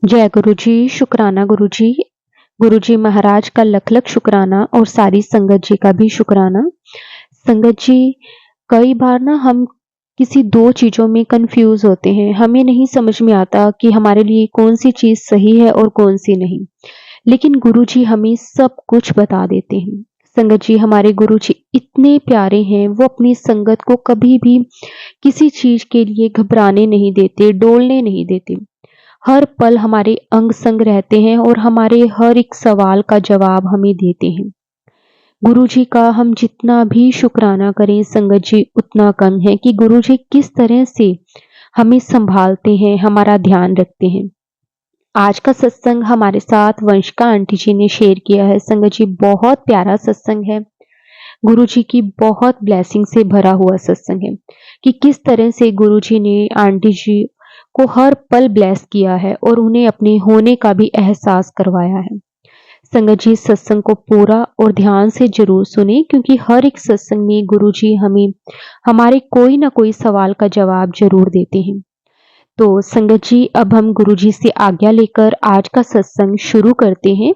जय गुरु जी, शुक्राना गुरु जी। गुरु जी महाराज का लख लख शुक्राना और सारी संगत जी का भी शुक्राना। संगत जी, कई बार ना हम किसी दो चीज़ों में कंफ्यूज होते हैं। हमें नहीं समझ में आता कि हमारे लिए कौन सी चीज़ सही है और कौन सी नहीं। लेकिन गुरु जी हमें सब कुछ बता देते हैं। संगत जी, हमारे गुरु जी इतने प्यारे हैं, वो अपनी संगत को कभी भी किसी चीज़ के लिए घबराने नहीं देते, डोलने नहीं देते। हर पल हमारे अंग संग रहते हैं और हमारे हर एक सवाल का जवाब हमें देते हैं। गुरु जी का हम जितना भी शुक्राना करें संगत जी उतना कम है कि गुरु जी किस तरह से हमें संभालते हैं, हमारा ध्यान रखते हैं। आज का सत्संग हमारे साथ वंशिका आंटी जी ने शेयर किया है। संगत जी, बहुत प्यारा सत्संग है। गुरु जी की बहुत ब्लेसिंग से भरा हुआ सत्संग है कि किस तरह से गुरु जी ने आंटी जी को हर पल ब्लेस किया है और उन्हें अपने होने का भी एहसास करवाया है। संगत जी, सत्संग को पूरा और ध्यान से जरूर सुने, क्योंकि हर एक सत्संग में गुरु जी हमें हमारे कोई ना कोई सवाल का जवाब जरूर देते हैं। तो संगत जी, अब हम गुरु जी से आज्ञा लेकर आज का सत्संग शुरू करते हैं।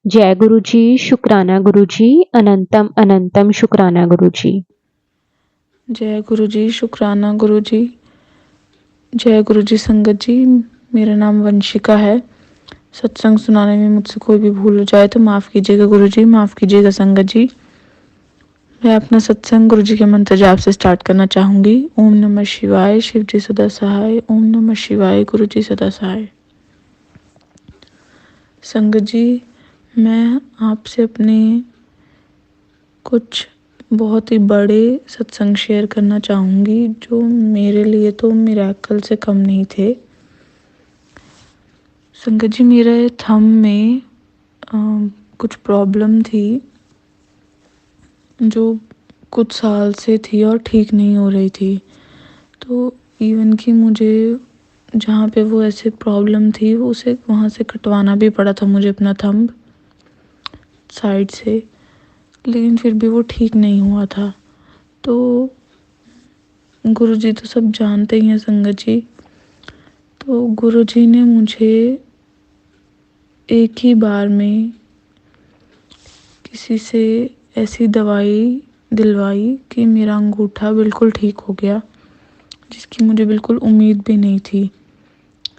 जय गुरु जी, शुक्राना गुरु जी, अनंतम अनंतम शुक्राना गुरु जी। जय गुरु जी, शुक्राना गुरु जी। जय गुरु जी। संगत जी, मेरा नाम वंशिका है। सत्संग सुनाने में मुझसे कोई भी भूल हो जाए तो माफ़ कीजिएगा गुरु जी, माफ़ कीजिएगा संगत जी। मैं अपना सत्संग गुरु जी के मंत्र जाप से स्टार्ट करना चाहूँगी। ओम नमः शिवाय, शिव जी सदा सहाय। ओम नमः शिवाय, गुरु जी सदा सहाय। संगत जी, मैं आपसे अपने कुछ बहुत ही बड़े सत्संग शेयर करना चाहूँगी जो मेरे लिए तो मिरेकल से कम नहीं थे। संगत जी, मेरे थंब में कुछ प्रॉब्लम थी जो कुछ साल से थी और ठीक नहीं हो रही थी। तो इवन कि मुझे जहाँ पे वो ऐसे प्रॉब्लम थी वो उसे वहाँ से कटवाना भी पड़ा था मुझे अपना थंब साइड से, लेकिन फिर भी वो ठीक नहीं हुआ था। तो गुरुजी तो सब जानते ही हैं संगत जी। तो गुरुजी ने मुझे एक ही बार में किसी से ऐसी दवाई दिलवाई कि मेरा अंगूठा बिल्कुल ठीक हो गया, जिसकी मुझे बिल्कुल उम्मीद भी नहीं थी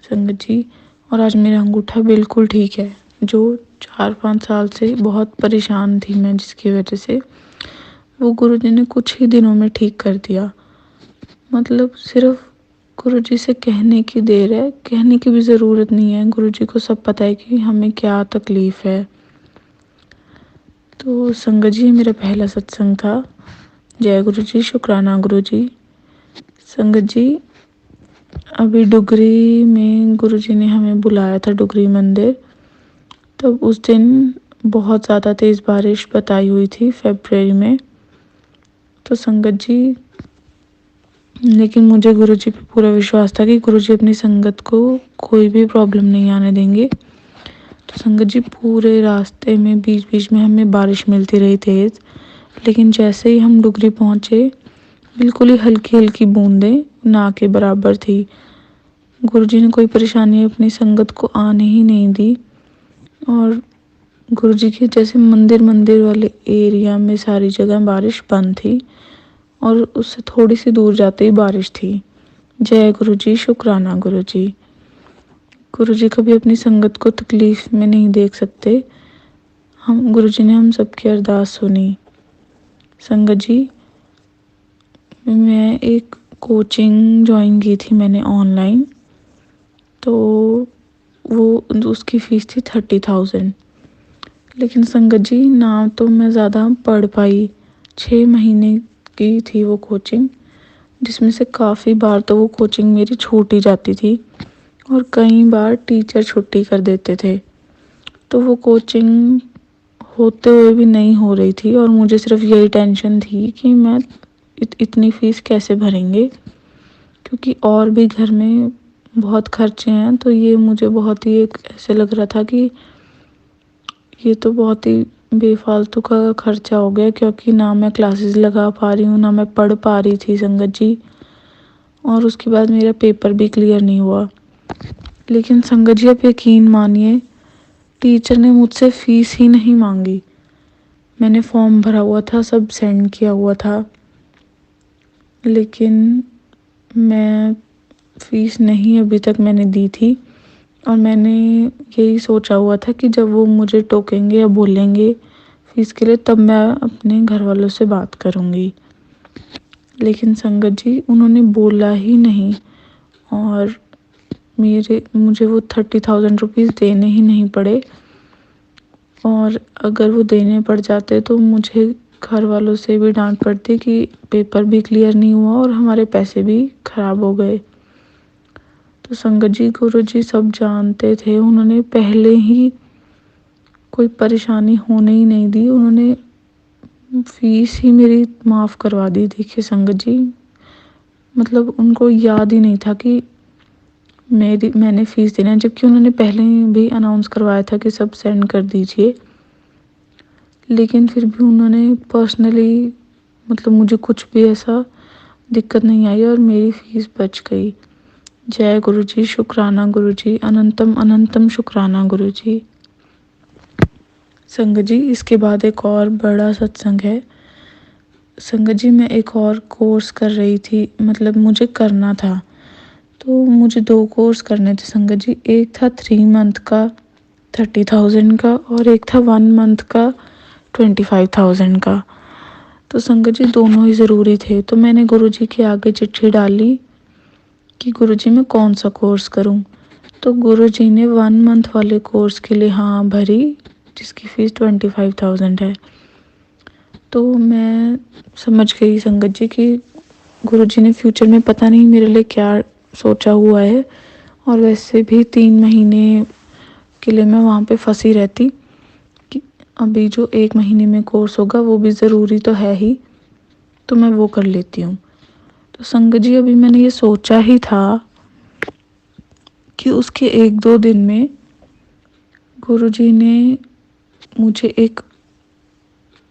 संगत जी। और आज मेरा अंगूठा बिल्कुल ठीक है। जो 4-5 साल से बहुत परेशान थी मैं, जिसकी वजह से वो गुरुजी ने कुछ ही दिनों में ठीक कर दिया। मतलब सिर्फ गुरुजी से कहने की देर है, कहने की भी ज़रूरत नहीं है। गुरुजी को सब पता है कि हमें क्या तकलीफ़ है। तो संगत जी, मेरा पहला सत्संग था। जय गुरु जी, शुक्राना गुरु जी। संगत जी, अभी डुगरी में गुरुजी ने हमें बुलाया था, डुगरी मंदिर। तब उस दिन बहुत ज़्यादा तेज़ बारिश बताई हुई थी फरवरी में। तो संगत जी, लेकिन मुझे गुरुजी पे पूरा विश्वास था कि गुरुजी अपनी संगत को कोई भी प्रॉब्लम नहीं आने देंगे। तो संगत जी, पूरे रास्ते में बीच बीच में हमें बारिश मिलती रही तेज़, लेकिन जैसे ही हम डुगरी पहुँचे बिल्कुल ही हल्की हल्की बूंदें ना के बराबर थी। गुरुजी ने कोई परेशानी अपनी संगत को आने ही नहीं दी। और गुरुजी के जैसे मंदिर मंदिर वाले एरिया में सारी जगह बारिश बंद थी और उससे थोड़ी सी दूर जाते ही बारिश थी। जय गुरु जी, शुक्राना गुरु जी। गुरु जी कभी अपनी संगत को तकलीफ में नहीं देख सकते। गुरु जी ने हम सबकी अरदास सुनी। संगत जी, मैं एक कोचिंग ज्वाइन की थी मैंने ऑनलाइन। तो वो उसकी फ़ीस थी 30,000। लेकिन संगत जी, ना तो मैं ज़्यादा पढ़ पाई। 6 महीने की थी वो कोचिंग, जिसमें से काफ़ी बार तो वो कोचिंग मेरी छूट ही जाती थी और कई बार टीचर छुट्टी कर देते थे। तो वो कोचिंग होते हुए भी नहीं हो रही थी और मुझे सिर्फ यही टेंशन थी कि मैं इतनी फ़ीस कैसे भरेंगे, क्योंकि और भी घर में बहुत खर्चे हैं। तो ये मुझे बहुत ही एक ऐसे लग रहा था कि ये तो बहुत ही बेफालतू का खर्चा हो गया, क्योंकि ना मैं क्लासेस लगा पा रही हूँ, ना मैं पढ़ पा रही थी संगत जी। और उसके बाद मेरा पेपर भी क्लियर नहीं हुआ। लेकिन संगत जी आप यकीन मानिए, टीचर ने मुझसे फीस ही नहीं मांगी। मैंने फॉर्म भरा हुआ था, सब सेंड किया हुआ था, लेकिन मैं फीस नहीं अभी तक मैंने दी थी। और मैंने यही सोचा हुआ था कि जब वो मुझे टोकेंगे या बोलेंगे फीस के लिए, तब मैं अपने घर वालों से बात करूँगी। लेकिन संगत जी उन्होंने बोला ही नहीं, और मुझे वो 30,000 रुपीज़ देने ही नहीं पड़े। और अगर वो देने पड़ जाते तो मुझे घर वालों से भी डांट पड़ती कि पेपर भी क्लियर नहीं हुआ और हमारे पैसे भी खराब हो गए। तो संगत जी गुरुजी सब जानते थे, उन्होंने पहले ही कोई परेशानी होने ही नहीं दी, उन्होंने फीस ही मेरी माफ़ करवा दी। देखिए संगत जी, मतलब उनको याद ही नहीं था कि मैंने फ़ीस देना है, जबकि उन्होंने पहले भी अनाउंस करवाया था कि सब सेंड कर दीजिए। लेकिन फिर भी उन्होंने पर्सनली, मतलब मुझे कुछ भी ऐसा दिक्कत नहीं आई और मेरी फ़ीस बच गई। जय गुरुजी, शुक्राना गुरुजी, अनंतम अनंतम शुक्राना गुरुजी। संगत जी इसके बाद एक और बड़ा सत्संग है। संगत जी मैं एक और कोर्स कर रही थी, मतलब मुझे करना था। तो मुझे 2 कोर्स करने थे संगत जी। एक था 3 मंथ का 30,000 का, और एक था 1 मंथ का 25,000 का। तो संगत जी दोनों ही ज़रूरी थे। तो मैंने गुरुजी के आगे चिट्ठी डाली कि गुरुजी मैं कौन सा कोर्स करूं। तो गुरुजी ने 1 मंथ वाले कोर्स के लिए हाँ भरी, जिसकी फ़ीस 25,000 है। तो मैं समझ गई संगत जी कि गुरुजी ने फ्यूचर में पता नहीं मेरे लिए क्या सोचा हुआ है। और वैसे भी 3 महीने के लिए मैं वहाँ पे फंसी रहती, कि अभी जो 1 महीने में कोर्स होगा वो भी ज़रूरी तो है ही, तो मैं वो कर लेती हूँ। तो संगत जी अभी मैंने ये सोचा ही था कि उसके 1-2 दिन में गुरुजी ने मुझे एक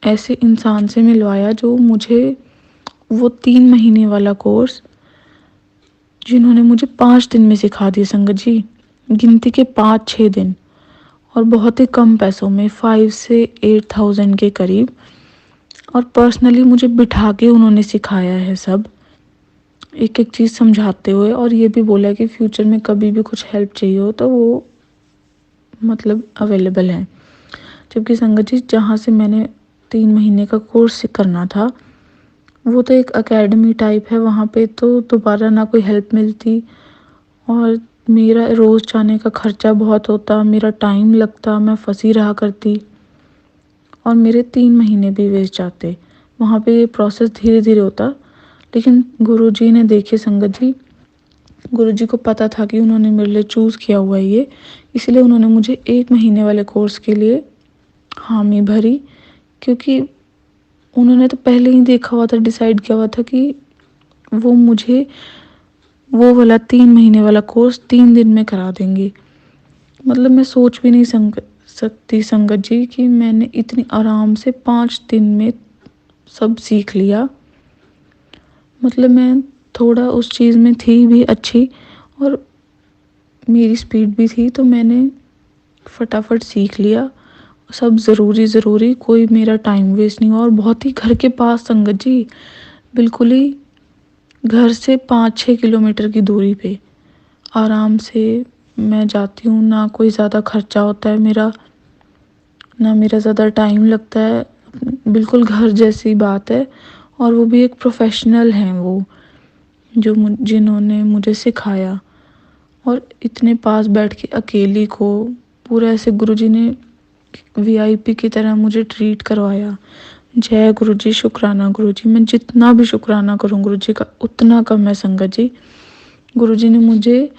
ऐसे इंसान से मिलवाया जो मुझे वो 3 महीने वाला कोर्स, जिन्होंने मुझे 5 दिन में सिखा दिया संगत जी, गिनती के 5-6 दिन, और बहुत ही कम पैसों में, 5 से 8,000 के करीब। और पर्सनली मुझे बिठा के उन्होंने सिखाया है सब, एक एक चीज़ समझाते हुए, और ये भी बोला कि फ्यूचर में कभी भी कुछ हेल्प चाहिए हो तो वो मतलब अवेलेबल है। जबकि संगत जी जहाँ से मैंने 3 महीने का कोर्स करना था वो तो एक एकेडमी टाइप है, वहाँ पे तो दोबारा ना कोई हेल्प मिलती, और मेरा रोज़ जाने का खर्चा बहुत होता, मेरा टाइम लगता, मैं फंसी रहा करती, और मेरे 3 महीने भी वेस्ट जाते। वहाँ पे ये प्रोसेस धीरे धीरे होता। लेकिन गुरुजी ने देखे संगत जी, गुरुजी को पता था कि उन्होंने मेरे लिए चूज़ किया हुआ है ये, इसलिए उन्होंने मुझे 1 महीने वाले कोर्स के लिए हामी भरी। क्योंकि उन्होंने तो पहले ही देखा हुआ था, डिसाइड किया हुआ था कि वो मुझे वो वाला 3 महीने वाला कोर्स 3 दिन में करा देंगे। मतलब मैं सोच भी नहीं सकती संगत जी कि मैंने इतनी आराम से 5 दिन में सब सीख लिया। मतलब मैं थोड़ा उस चीज़ में थी भी अच्छी, और मेरी स्पीड भी थी, तो मैंने फटाफट सीख लिया सब। ज़रूरी कोई मेरा टाइम वेस्ट नहीं हुआ, और बहुत ही घर के पास संगत जी, बिल्कुल ही घर से 5-6 किलोमीटर की दूरी पे आराम से मैं जाती हूँ। ना कोई ज़्यादा खर्चा होता है मेरा, ना मेरा ज़्यादा टाइम लगता है, बिल्कुल घर जैसी बात है। और वो भी एक प्रोफेशनल हैं वो, जो जिन्होंने मुझे सिखाया, और इतने पास बैठ के अकेली को पूरा ऐसे गुरुजी ने वीआईपी की तरह मुझे ट्रीट करवाया। जय गुरुजी, शुक्राना गुरुजी। मैं जितना भी शुक्राना करूँ गुरुजी का उतना कम है संगत जी। गुरुजी ने मुझे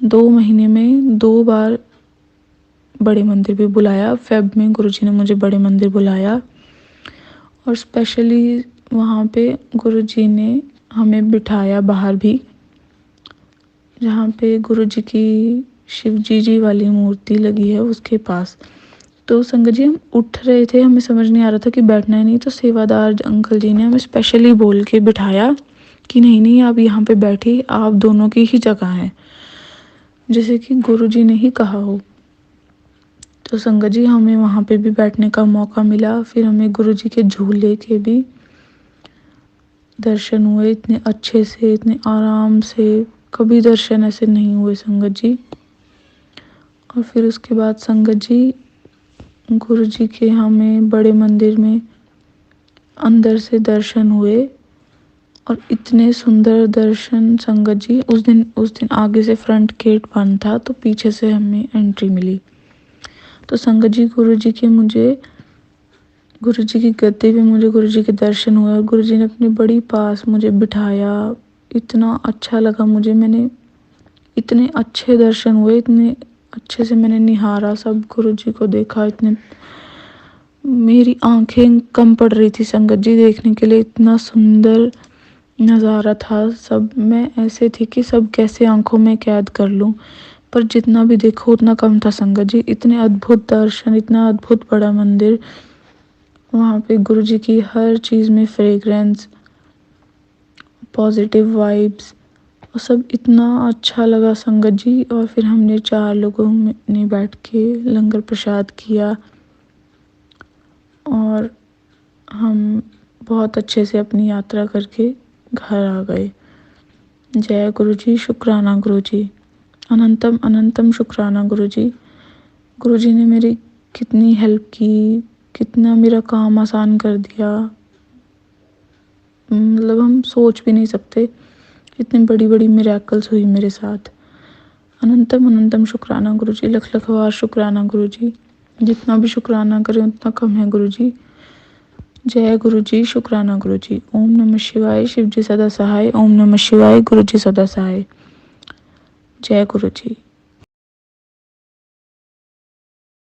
2 महीने में 2 बार बड़े मंदिर भी बुलाया। फेब में गुरुजी ने मुझे बड़े मंदिर बुलाया, और स्पेशली वहाँ पे गुरुजी ने हमें बिठाया बाहर भी, जहाँ पे गुरुजी की शिवजी जी वाली मूर्ति लगी है उसके पास। तो संगत जी हम उठ रहे थे, हमें समझ नहीं आ रहा था कि बैठना है, नहीं तो सेवादार अंकल जी ने हमें स्पेशली बोल के बिठाया कि नहीं नहीं आप यहाँ पे बैठिए, आप दोनों की ही जगह है। जैसे कि गुरुजी ने ही कहा हो। तो संगत जी हमें वहाँ पे भी बैठने का मौका मिला। फिर हमें गुरुजी के झूले के भी दर्शन हुए, इतने अच्छे से, इतने आराम से, कभी दर्शन ऐसे नहीं हुए संगत जी। और फिर उसके बाद संगत जी गुरुजी के हमें बड़े मंदिर में अंदर से दर्शन हुए और इतने सुंदर दर्शन संगत जी। उस दिन आगे से फ्रंट गेट बंद था तो पीछे से हमें एंट्री मिली। तो संगत जी गुरुजी की गद्दी पे मुझे गुरुजी के दर्शन हुए और गुरुजी ने अपने बड़ी पास मुझे बिठाया। इतना अच्छा लगा मुझे, मैंने इतने अच्छे दर्शन हुए, इतने अच्छे से मैंने निहारा सब गुरुजी को देखा। इतने मेरी आंखें कम पड़ रही थी संगत जी देखने के लिए, इतना सुंदर नज़ारा था सब। मैं ऐसे थी कि सब कैसे आंखों में कैद कर लूं, पर जितना भी देखो उतना कम था संगत जी। इतने अद्भुत दर्शन, इतना अद्भुत बड़ा मंदिर, वहाँ पे गुरुजी की हर चीज़ में फ्रेग्रेंस, पॉजिटिव वाइब्स और सब इतना अच्छा लगा संगत जी। और फिर हमने 4 लोगों ने बैठ के लंगर प्रसाद किया और हम बहुत अच्छे से अपनी यात्रा करके घर आ गए। जय गुरुजी, शुक्राना गुरुजी, अनंतम अनंतम शुक्राना गुरुजी। गुरुजी ने मेरी कितनी हेल्प की, कितना मेरा काम आसान कर दिया, मतलब हम सोच भी नहीं सकते इतनी बड़ी बड़ी मिरेकल्स हुई मेरे साथ। अनंतम अनंतम शुक्राना गुरुजी, लख लख बार शुक्राना गुरुजी। जितना भी शुक्राना करें उतना कम है गुरुजी। जय गुरुजी, शुक्राना गुरुजी। ओम नमः शिवाय, शिव जी सदा सहाय। ओम नमः शिवाय, गुरुजी सदा सहाय। जय गुरुजी।